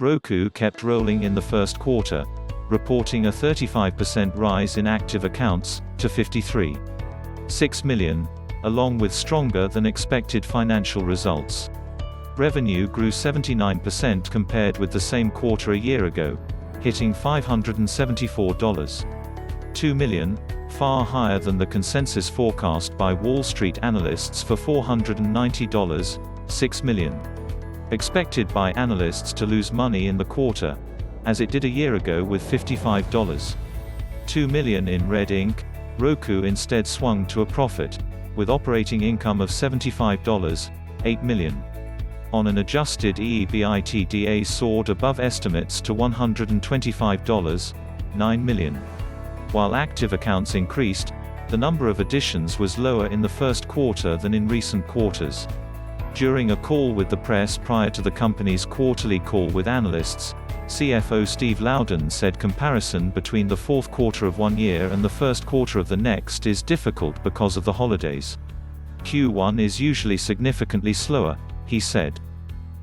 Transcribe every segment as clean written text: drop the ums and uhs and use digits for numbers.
Roku kept rolling in the first quarter, reporting a 35% rise in active accounts, to 53.6 million, along with stronger than expected financial results. Revenue grew 79% compared with the same quarter a year ago, hitting $574.2 million, far higher than the consensus forecast by Wall Street analysts for $490.6 million. Expected by analysts to lose money in the quarter, as it did a year ago with $55.2 million in red ink, Roku instead swung to a profit, with operating income of $75.8 million. On an adjusted EBITDA soared above estimates to $125.9 million. While active accounts increased, the number of additions was lower in the first quarter than in recent quarters. During a call with the press prior to the company's quarterly call with analysts, CFO Steve Louden said comparison between the fourth quarter of one year and the first quarter of the next is difficult because of the holidays. Q1 is usually significantly slower, he said.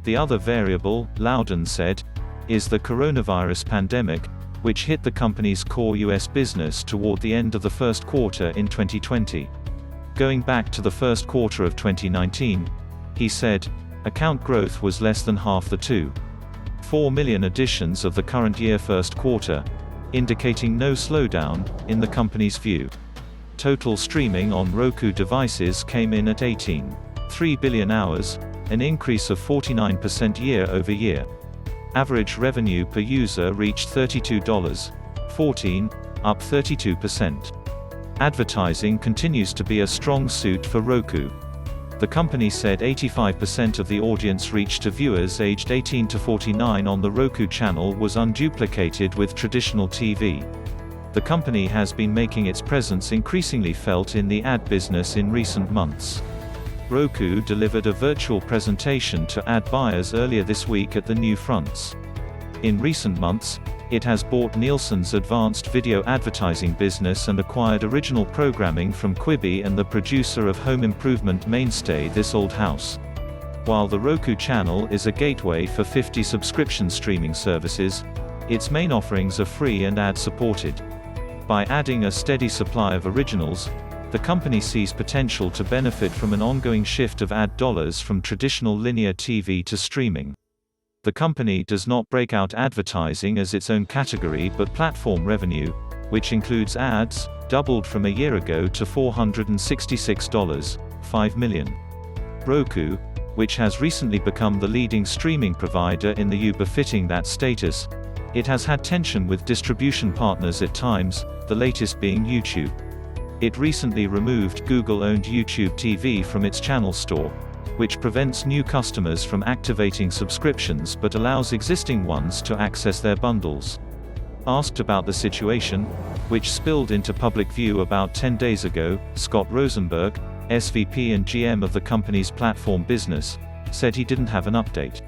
The other variable, Louden said, is the coronavirus pandemic, which hit the company's core US business toward the end of the first quarter in 2020. Going back to the first quarter of 2019, he said, account growth was less than half the 2.4 million additions of the current year first quarter, indicating no slowdown, in the company's view. Total streaming on Roku devices came in at 18.3 billion hours, an increase of 49% year-over-year. Average revenue per user reached $32.14, up 32%. Advertising continues to be a strong suit for Roku. The company said 85% of the audience reached to viewers aged 18 to 49 on the Roku Channel was unduplicated with traditional TV. The company has been making its presence increasingly felt in the ad business in recent months. Roku delivered a virtual presentation to ad buyers earlier this week at the NewFronts. In recent months, it has bought Nielsen's advanced video advertising business and acquired original programming from Quibi and the producer of home improvement mainstay This Old House. While the Roku Channel is a gateway for 50 subscription streaming services, its main offerings are free and ad-supported. By adding a steady supply of originals, the company sees potential to benefit from an ongoing shift of ad dollars from traditional linear TV to streaming. The company does not break out advertising as its own category, but platform revenue, which includes ads, doubled from a year ago to $466.5 million. Roku, which has recently become the leading streaming provider in the Befitting that status, it has had tension with distribution partners at times, the latest being YouTube. It recently removed Google-owned YouTube TV from its channel store, which prevents new customers from activating subscriptions but allows existing ones to access their bundles. Asked about the situation, which spilled into public view about 10 days ago, Scott Rosenberg, SVP and GM of the company's platform business, said he didn't have an update.